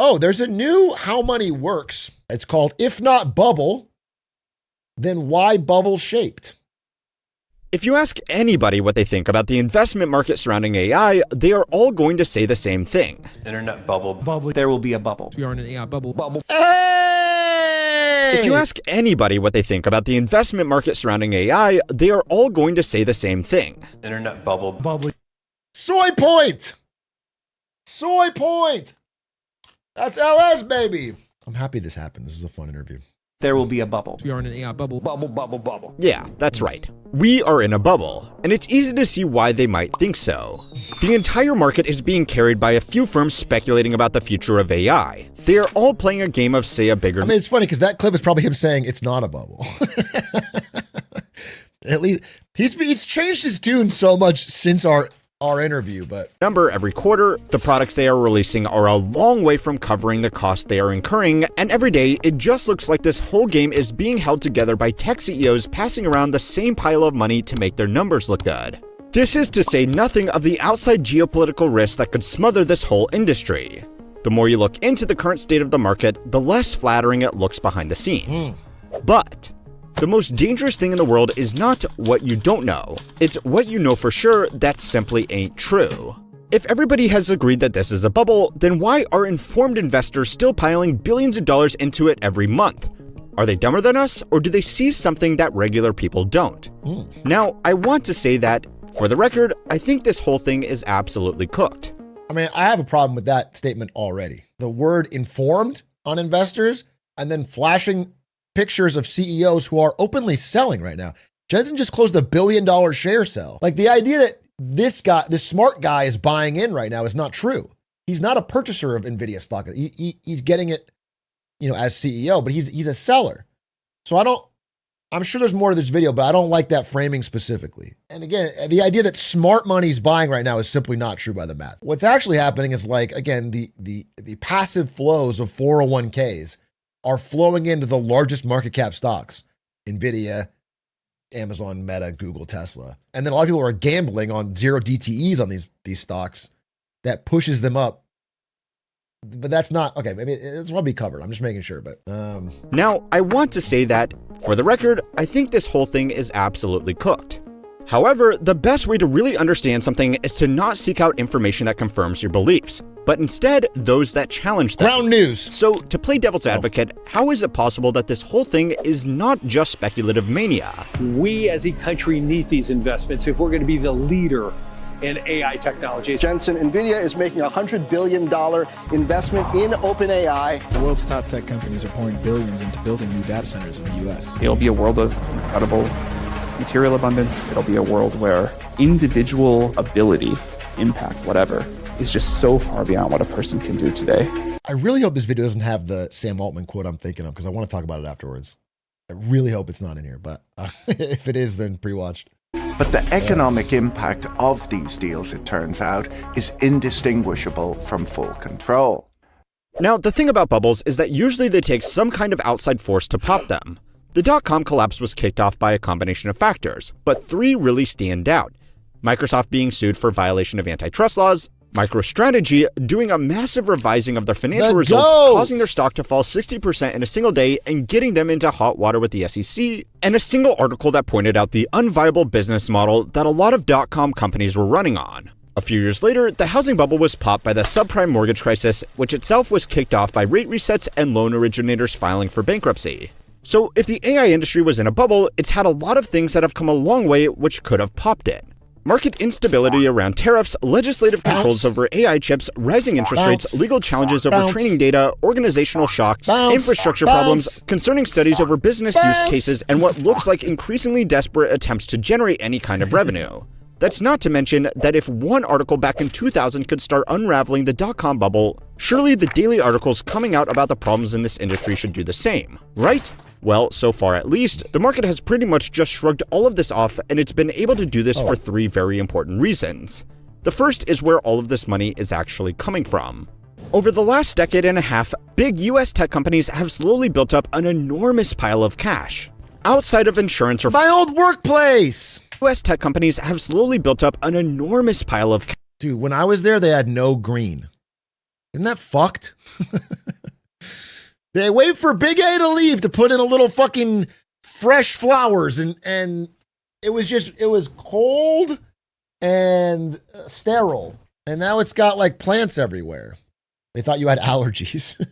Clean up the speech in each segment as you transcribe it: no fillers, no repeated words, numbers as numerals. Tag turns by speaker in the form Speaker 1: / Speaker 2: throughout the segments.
Speaker 1: Oh, there's a new How Money Works. It's called If Not Bubble, Then Why Bubble Shaped?
Speaker 2: If you ask anybody what they think about the investment market surrounding AI, they are all going to say the same thing.
Speaker 3: Internet bubble.
Speaker 4: There will be a bubble.
Speaker 5: We are in an AI bubble.
Speaker 1: Hey!
Speaker 2: If you ask anybody what they think about the investment market surrounding AI, they are all going to say the same thing.
Speaker 3: Internet bubble.
Speaker 1: Soy point! Soy point! That's LS, baby! I'm happy this happened. This is a fun interview.
Speaker 4: There will be a bubble.
Speaker 5: We are in an AI bubble.
Speaker 2: Yeah, that's right. We are in a bubble, and it's easy to see why they might think so. The entire market is being carried by a few firms speculating about the future of AI. They are all playing a game of say a bigger...
Speaker 1: I mean, it's funny because that clip is probably him saying it's not a bubble. At least he's changed his tune so much since our interview, but
Speaker 2: number every quarter. The products they are releasing are a long way from covering the cost they are incurring, and every day it just looks like this whole game is being held together by tech CEOs passing around the same pile of money to make their numbers look good. This is to say nothing of the outside geopolitical risks that could smother this whole industry. The more you look into the current state of the market, the less flattering it looks behind the scenes. But the most dangerous thing in the world is not what you don't know. It's what you know for sure that simply ain't true. If everybody has agreed that this is a bubble, then why are informed investors still piling billions of dollars into it every month? Are they dumber than us, or do they see something that regular people don't? Now, I want to say that, for the record, I think this whole thing is absolutely cooked.
Speaker 1: I mean, I have a problem with that statement already. The word informed on investors and then flashing pictures of CEOs who are openly selling right now. Jensen just closed $1 billion share sell. Like, the idea that this smart guy is buying in right now is not true. He's not a purchaser of NVIDIA stock. He's getting it, as CEO, but he's a seller. So I'm sure there's more to this video, but I don't like that framing specifically. And again, the idea that smart money's buying right now is simply not true by the math. What's actually happening is, like, again, the passive flows of 401ks are flowing into the largest market cap stocks: NVIDIA, Amazon, Meta, Google, Tesla. And then a lot of people are gambling on zero DTEs on these stocks that pushes them up. But that's not, okay, maybe it's probably covered. I'm just making sure, but.
Speaker 2: Now, I want to say that, for the record, I think this whole thing is absolutely cooked. However, the best way to really understand something is to not seek out information that confirms your beliefs, but instead those that challenge them.
Speaker 1: Ground news.
Speaker 2: So, to play devil's advocate, how is it possible that this whole thing is not just speculative mania?
Speaker 6: We as a country need these investments if we're going to be the leader in AI technology.
Speaker 7: Jensen, NVIDIA is making a $100 billion investment in OpenAI.
Speaker 5: The world's top tech companies are pouring billions into building new data centers in the U.S.
Speaker 8: It'll be a world of incredible material abundance. It'll be a world where individual ability, impact, whatever, is just so far beyond what a person can do today.
Speaker 1: I really hope this video doesn't have the Sam Altman quote I'm thinking of, because I want to talk about it afterwards. I really hope it's not in here, but if it is, then pre-watched.
Speaker 9: But the economic impact of these deals, it turns out, is indistinguishable from full control.
Speaker 2: Now, the thing about bubbles is that usually they take some kind of outside force to pop them. The dot-com collapse was kicked off by a combination of factors, but 3 really stand out. Microsoft being sued for violation of antitrust laws, MicroStrategy doing a massive revising of their financial results, causing their stock to fall 60% in a single day and getting them into hot water with the SEC, and a single article that pointed out the unviable business model that a lot of dot-com companies were running on. A few years later, the housing bubble was popped by the subprime mortgage crisis, which itself was kicked off by rate resets and loan originators filing for bankruptcy. So if the AI industry was in a bubble, it's had a lot of things that have come a long way which could have popped it. Market instability around tariffs, legislative controls over AI chips, rising interest rates, legal challenges over training data, organizational shocks, infrastructure problems, concerning studies over business use cases, and what looks like increasingly desperate attempts to generate any kind of revenue. That's not to mention that if one article back in 2000 could start unraveling the dot-com bubble, surely the daily articles coming out about the problems in this industry should do the same, right? Well, so far at least, the market has pretty much just shrugged all of this off, and it's been able to do this for 3 very important reasons. The first is where all of this money is actually coming from. Over the last decade and a half, big US tech companies have slowly built up an enormous pile of cash. Outside of insurance or
Speaker 1: my old workplace,
Speaker 2: US tech companies have slowly built up an enormous pile of cash.
Speaker 1: Dude, when I was there, they had no green. Isn't that fucked? They wait for Big A to leave to put in a little fucking fresh flowers, and it was cold and sterile. And now it's got like plants everywhere. They thought you had allergies.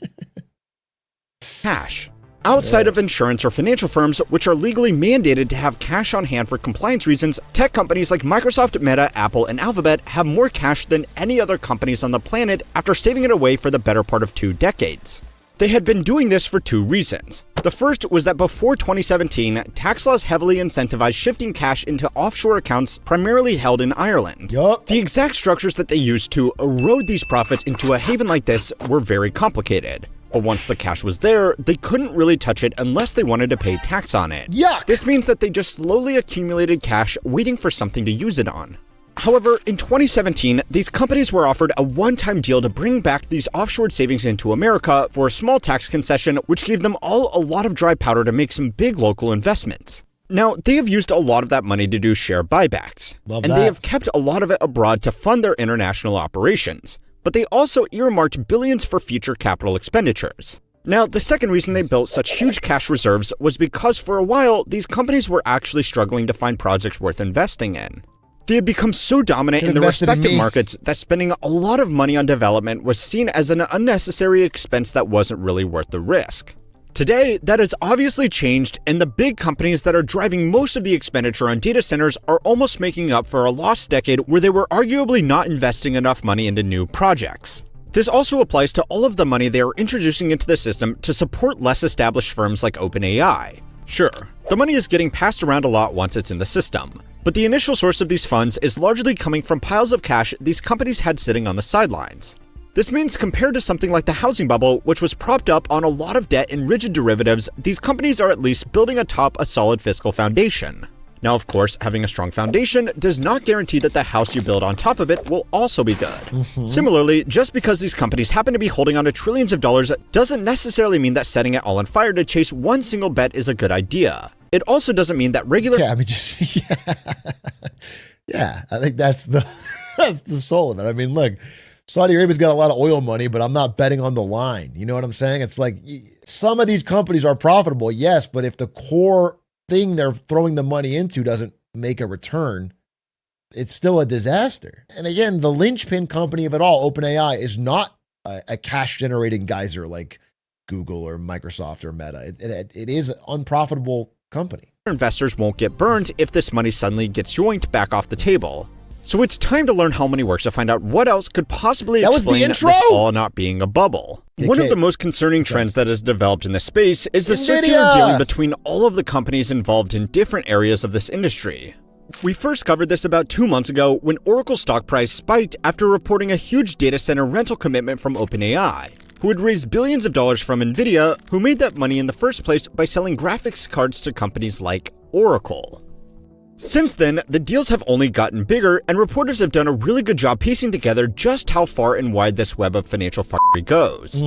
Speaker 2: Cash. Outside of insurance or financial firms, which are legally mandated to have cash on hand for compliance reasons, tech companies like Microsoft, Meta, Apple, and Alphabet have more cash than any other companies on the planet after saving it away for the better part of 2 decades. They had been doing this for 2 reasons. The first was that before 2017, tax laws heavily incentivized shifting cash into offshore accounts primarily held in Ireland.
Speaker 1: Yup.
Speaker 2: The exact structures that they used to erode these profits into a haven like this were very complicated. But once the cash was there, they couldn't really touch it unless they wanted to pay tax on it.
Speaker 1: Yuck!
Speaker 2: This means that they just slowly accumulated cash waiting for something to use it on. However, in 2017, these companies were offered a one-time deal to bring back these offshore savings into America for a small tax concession, which gave them all a lot of dry powder to make some big local investments. Now, they have used a lot of that money to do share buybacks, and they have kept a lot of it abroad to fund their international operations. But they also earmarked billions for future capital expenditures. Now, the second reason they built such huge cash reserves was because for a while, these companies were actually struggling to find projects worth investing in. They had become so dominant in their respective markets that spending a lot of money on development was seen as an unnecessary expense that wasn't really worth the risk. Today, that has obviously changed, and the big companies that are driving most of the expenditure on data centers are almost making up for a lost decade where they were arguably not investing enough money into new projects. This also applies to all of the money they are introducing into the system to support less established firms like OpenAI. Sure, the money is getting passed around a lot once it's in the system, but the initial source of these funds is largely coming from piles of cash these companies had sitting on the sidelines. This means compared to something like the housing bubble, which was propped up on a lot of debt and rigid derivatives, these companies are at least building atop a solid fiscal foundation. Now, of course, having a strong foundation does not guarantee that the house you build on top of it will also be good. Similarly, just because these companies happen to be holding on to trillions of dollars doesn't necessarily mean that setting it all on fire to chase one single bet is a good idea. It also doesn't mean that regular—
Speaker 1: Yeah, I think that's the soul of it. I mean, look, Saudi Arabia's got a lot of oil money, but I'm not betting on the line. You know what I'm saying? It's like some of these companies are profitable, yes, but if the core thing they're throwing the money into doesn't make a return, it's still a disaster. And again, the linchpin company of it all, OpenAI, is not a cash-generating geyser like Google or Microsoft or Meta. It is an unprofitable company.
Speaker 2: Investors won't get burned if this money suddenly gets yoinked back off the table. So it's time to learn how money works to find out what else could possibly explain this all not being a bubble. One of the most concerning trends that has developed in this space is the circular dealing between all of the companies involved in different areas of this industry. We first covered this about 2 months ago when Oracle's stock price spiked after reporting a huge data center rental commitment from OpenAI, who had raised billions of dollars from Nvidia, who made that money in the first place by selling graphics cards to companies like Oracle. Since then, the deals have only gotten bigger, and reporters have done a really good job piecing together just how far and wide this web of financial fuckery goes.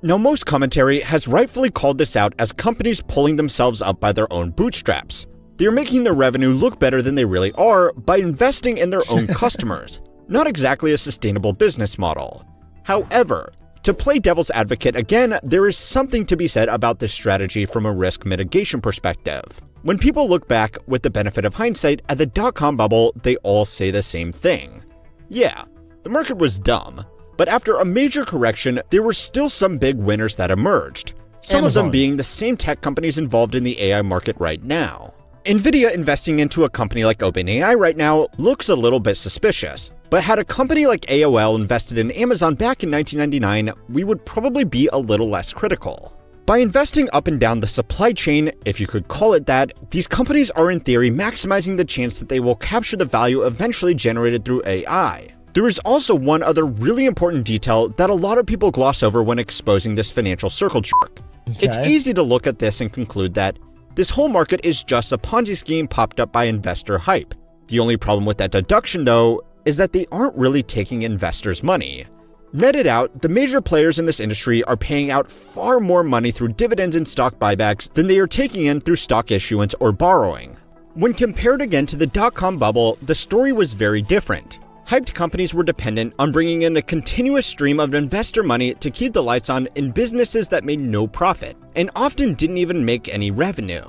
Speaker 2: Now, most commentary has rightfully called this out as companies pulling themselves up by their own bootstraps. They are making their revenue look better than they really are by investing in their own customers. Not exactly a sustainable business model. However, to play devil's advocate again, there is something to be said about this strategy from a risk mitigation perspective. When people look back with the benefit of hindsight at the dot-com bubble, they all say the same thing. Yeah, the market was dumb, but after a major correction, there were still some big winners that emerged. Some of them being the same tech companies involved in the AI market right now. Nvidia investing into a company like OpenAI right now looks a little bit suspicious, but had a company like AOL invested in Amazon back in 1999, we would probably be a little less critical. By investing up and down the supply chain, if you could call it that, these companies are in theory maximizing the chance that they will capture the value eventually generated through AI. There is also one other really important detail that a lot of people gloss over when exposing this financial circle jerk. It's easy to look at this and conclude that this whole market is just a Ponzi scheme popped up by investor hype. The only problem with that deduction, though, is that they aren't really taking investors' money. Netted out, the major players in this industry are paying out far more money through dividends and stock buybacks than they are taking in through stock issuance or borrowing. When compared again to the dot-com bubble, the story was very different. hyped companies were dependent on bringing in a continuous stream of investor money to keep the lights on in businesses that made no profit, and often didn't even make any revenue.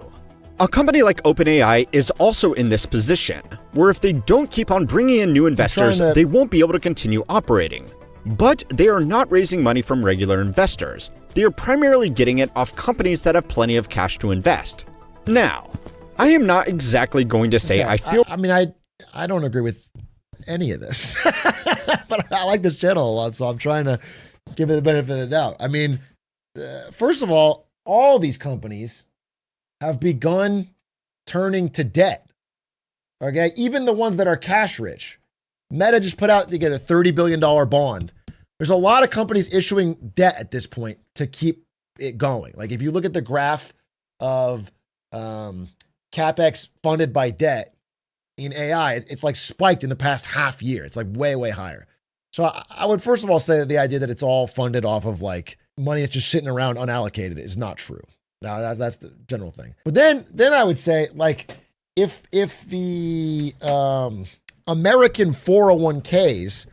Speaker 2: A company like OpenAI is also in this position, where if they don't keep on bringing in new investors, they won't be able to continue operating. But they are not raising money from regular investors. They are primarily getting it off companies that have plenty of cash to invest. Now, I am not exactly going to say I feel...
Speaker 1: I don't agree with any of this, but I like this channel a lot, so I'm trying to give it the benefit of the doubt. I mean, first of all these companies have begun turning to debt. Okay, even the ones that are cash rich. Meta just put out, they get a $30 billion bond. There's a lot of companies issuing debt at this point to keep it going. Like if you look at the graph of CapEx funded by debt in AI, it's like spiked in the past half year. It's like way, way higher. So I would first of all say that the idea that it's all funded off of like money that's just sitting around unallocated is not true. Now that's the general thing. But then I would say like if the American 401ks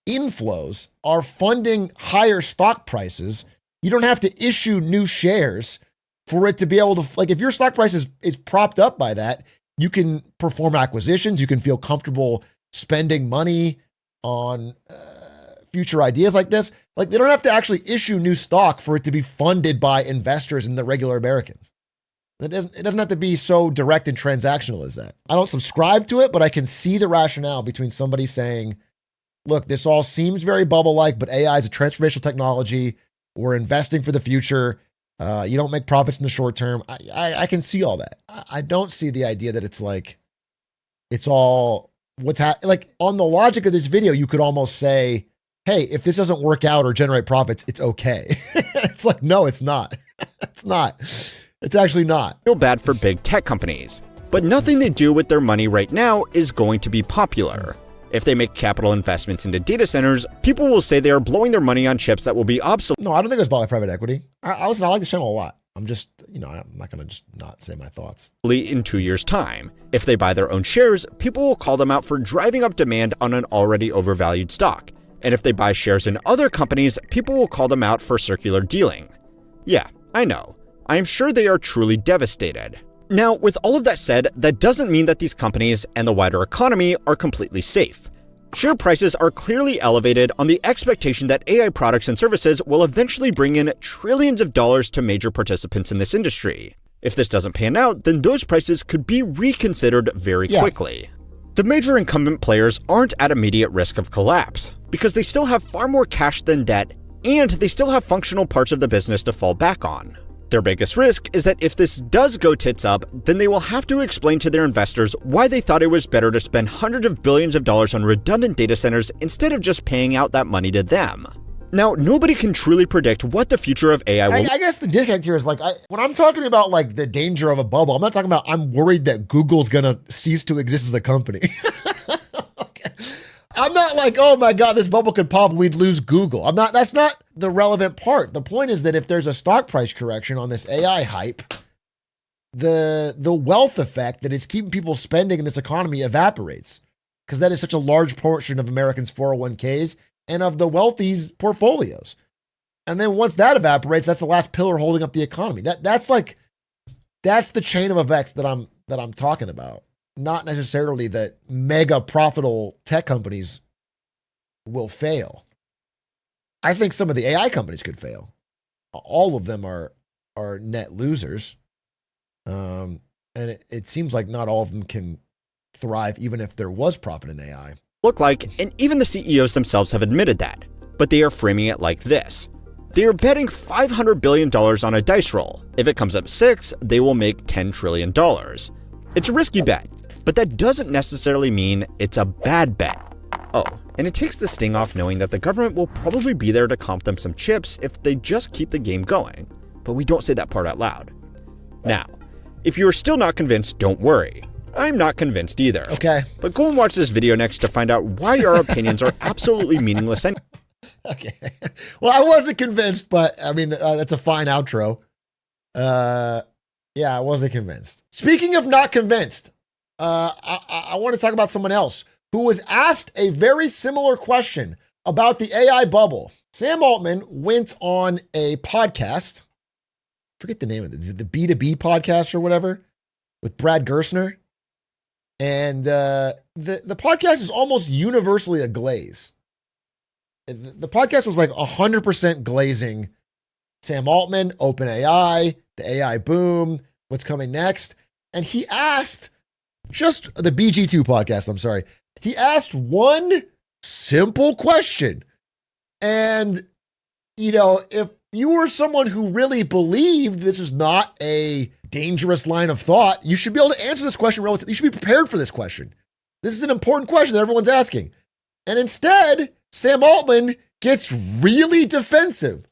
Speaker 1: inflows are funding higher stock prices, you don't have to issue new shares for it to be able to, like if your stock price is propped up by that, you can perform acquisitions, you can feel comfortable spending money on future ideas like this. Like they don't have to actually issue new stock for it to be funded by investors and the regular Americans. It doesn't have to be so direct and transactional as that. I don't subscribe to it, but I can see the rationale between somebody saying, look, this all seems very bubble-like, but AI is a transformational technology. We're investing for the future. You don't make profits in the short term. I can see all that. I don't see the idea that it's like, it's all what's like on the logic of this video, you could almost say, hey, if this doesn't work out or generate profits, it's okay. It's like, no, it's not. It's not. It's actually not.
Speaker 2: Feel bad for big tech companies, but nothing they do with their money right now is going to be popular. If they make capital investments into data centers, people will say they are blowing their money on chips that will be obsolete.
Speaker 1: No, I don't think it was bought by private equity. Listen, I like this channel a lot. I'm just, I'm not going to just not say my thoughts.
Speaker 2: In 2 years' time. If they buy their own shares, people will call them out for driving up demand on an already overvalued stock. And if they buy shares in other companies, people will call them out for circular dealing. Yeah, I know. I am sure they are truly devastated. Now, with all of that said, that doesn't mean that these companies and the wider economy are completely safe. Share prices are clearly elevated on the expectation that AI products and services will eventually bring in trillions of dollars to major participants in this industry. If this doesn't pan out, then those prices could be reconsidered very quickly. The major incumbent players aren't at immediate risk of collapse, because they still have far more cash than debt, and they still have functional parts of the business to fall back on. Their biggest risk is that if this does go tits up, then they will have to explain to their investors why they thought it was better to spend hundreds of billions of dollars on redundant data centers instead of just paying out that money to them. Now, nobody can truly predict what the future of AI will...
Speaker 1: I guess the disconnect here is like, when I'm talking about like the danger of a bubble, I'm not talking about I'm worried that Google's gonna cease to exist as a company. Okay. I'm not like, oh my God, this bubble could pop, we'd lose Google. That's not the relevant part. The point is that if there's a stock price correction on this AI hype, the wealth effect that is keeping people spending in this economy evaporates, because that is such a large portion of Americans' 401ks and of the wealthy's portfolios. And then once that evaporates, that's the last pillar holding up the economy. That's the chain of effects that I'm talking about. Not necessarily that mega profitable tech companies will fail. I think some of the AI companies could fail. All of them are net losers. And it seems like not all of them can thrive, even if there was profit in AI.
Speaker 2: Look like, and even the CEOs themselves have admitted that, but they are framing it like this. They are betting $500 billion on a dice roll. If it comes up 6, they will make $10 trillion. It's a risky bet, but that doesn't necessarily mean it's a bad bet. Oh, and it takes the sting off knowing that the government will probably be there to comp them some chips if they just keep the game going, but we don't say that part out loud. Now, if you are still not convinced, don't worry. I'm not convinced either.
Speaker 1: Okay.
Speaker 2: But go and watch this video next to find out why our opinions are absolutely meaningless.
Speaker 1: Okay. Well, I wasn't convinced, but I mean, that's a fine outro. Yeah, I wasn't convinced. Speaking of not convinced, I want to talk about someone else who was asked a very similar question about the AI bubble. Sam Altman went on a podcast, forget the name of it, the B2B podcast or whatever, with Brad Gerstner. And the podcast is almost universally a glaze. The podcast was like 100% glazing Sam Altman, OpenAI, the AI boom, what's coming next. And he asked, just the BG2 podcast, I'm sorry. He asked one simple question. And, you know, if you were someone who really believed this is not a dangerous line of thought, you should be able to answer this question relatively. You should be prepared for this question. This is an important question that everyone's asking. And instead, Sam Altman gets really defensive.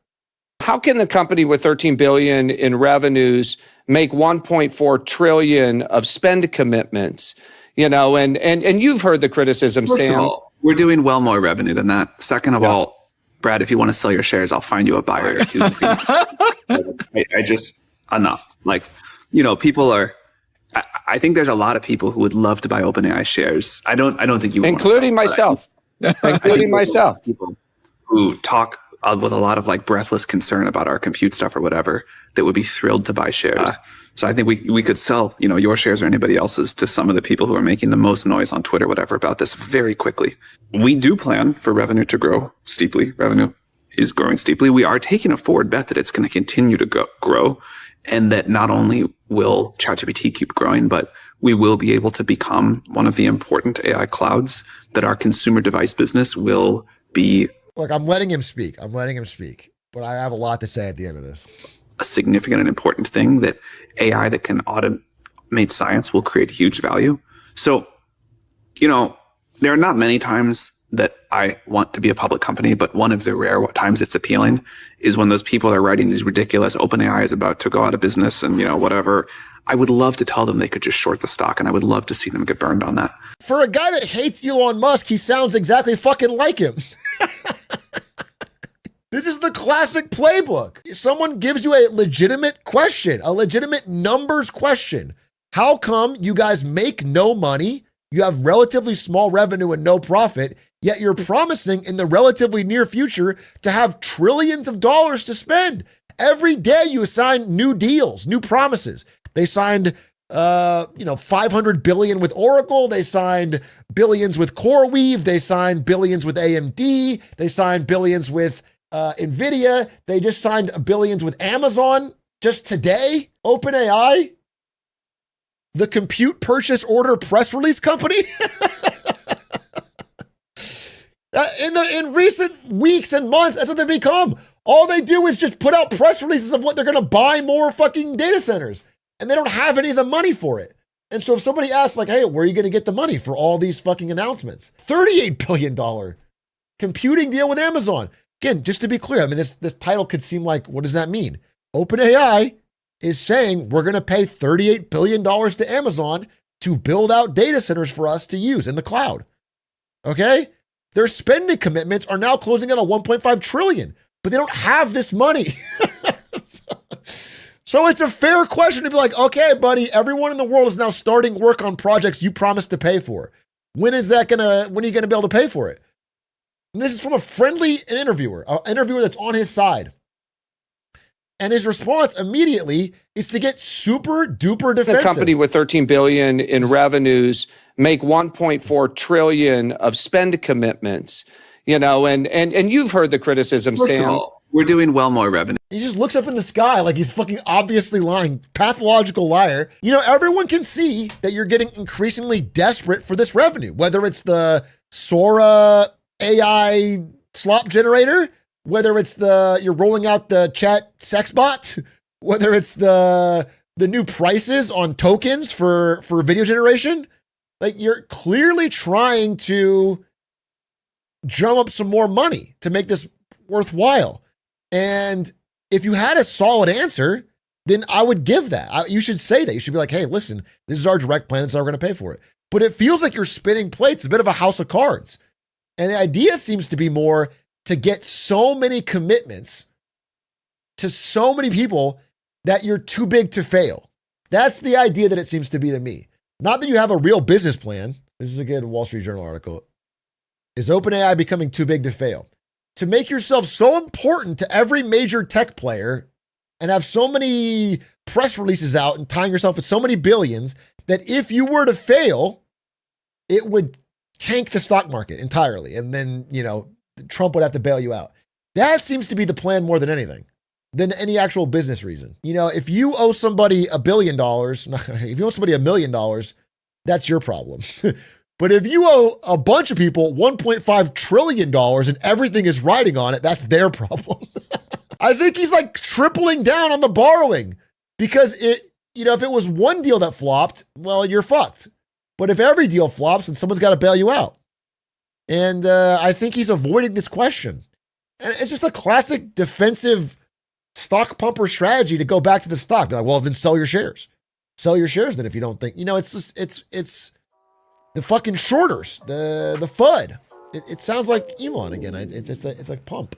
Speaker 3: How can a company with 13 billion in revenues make 1.4 trillion of spend commitments? You know, and you've heard the criticism,
Speaker 10: First
Speaker 3: Sam.
Speaker 10: of all, we're doing well more revenue than that. Second of all, Brad, if you want to sell your shares, I'll find you a buyer. I just, enough. Like, you know, people are, I think there's a lot of people who would love to buy OpenAI shares. I don't think you would,
Speaker 3: including myself. Including myself.
Speaker 10: People who talk with a lot of like breathless concern about our compute stuff or whatever that would be thrilled to buy shares. So I think we could sell, you know, your shares or anybody else's to some of the people who are making the most noise on Twitter, whatever, about this very quickly. We do plan for revenue to grow steeply. Revenue is growing steeply. We are taking a forward bet that it's going to continue to grow, and that not only will ChatGPT keep growing, but we will be able to become one of the important AI clouds that our consumer device business will be.
Speaker 1: Look, I'm letting him speak. But I have a lot to say at the end of this.
Speaker 10: A significant and important thing, that AI that can automate science will create huge value. So, you know, there are not many times that I want to be a public company, but one of the rare times it's appealing is when those people are writing these ridiculous OpenAI is about to go out of business and, you know, whatever. I would love to tell them they could just short the stock, and I would love to see them get burned on that.
Speaker 1: For a guy that hates Elon Musk, he sounds exactly fucking like him. This is the classic playbook. Someone gives you a legitimate question, a legitimate numbers question. How come you guys make no money? You have relatively small revenue and no profit, yet you're promising in the relatively near future to have trillions of dollars to spend. Every day you assign new deals, new promises. They signed, 500 billion with Oracle. They signed billions with CoreWeave. They signed billions with AMD. They signed billions with NVIDIA. They just signed billions with Amazon just today. OpenAI, the compute purchase order press release company. In recent weeks and months, that's what they become. All they do is just put out press releases of what they're going to buy more fucking data centers, and they don't have any of the money for it. And so if somebody asks like, hey, where are you going to get the money for all these fucking announcements? $38 billion computing deal with Amazon. Again, just to be clear, I mean, this title could seem like, what does that mean? OpenAI is saying we're going to pay $38 billion to Amazon to build out data centers for us to use in the cloud. Okay? Their spending commitments are now closing at a 1.5 trillion, but they don't have this money. So it's a fair question to be like, okay, buddy, everyone in the world is now starting work on projects you promised to pay for. When are you going to be able to pay for it? And this is from a friendly interviewer, an interviewer that's on his side. And his response immediately is to get super duper defensive.
Speaker 3: A company with 13 billion in revenues make 1.4 trillion of spend commitments, you know, and you've heard the criticism,
Speaker 10: First
Speaker 3: Sam.
Speaker 10: of all, we're doing well more revenue.
Speaker 1: He just looks up in the sky like he's fucking obviously lying, pathological liar. You know, everyone can see that you're getting increasingly desperate for this revenue, whether it's the Sora AI slop generator, whether it's you're rolling out the chat sex bot, whether it's the new prices on tokens for video generation. Like, you're clearly trying to drum up some more money to make this worthwhile. And if you had a solid answer, then I would give that. You should say that. You should be like, hey, listen, this is our direct plan. This is how we're going to pay for it. But it feels like you're spinning plates, a bit of a house of cards. And the idea seems to be more to get so many commitments to so many people that you're too big to fail. That's the idea that it seems to be to me. Not that you have a real business plan. This is a good Wall Street Journal article. Is OpenAI becoming too big to fail? To make yourself so important to every major tech player and have so many press releases out and tying yourself with so many billions that if you were to fail, it would tank the stock market entirely. And then, Trump would have to bail you out. That seems to be the plan more than anything, than any actual business reason. If you owe somebody $1 billion, if you owe somebody $1 million, that's your problem. But if you owe a bunch of people $1.5 trillion and everything is riding on it, that's their problem. I think he's like tripling down on the borrowing because if it was one deal that flopped, well, you're fucked. But if every deal flops, then someone's got to bail you out. And I think he's avoiding this question. And it's just a classic defensive stock pumper strategy to go back to the stock. Be like, well, then sell your shares. Sell your shares then if you don't think, it's the fucking shorters, the FUD. It sounds like Elon again. It's like pump.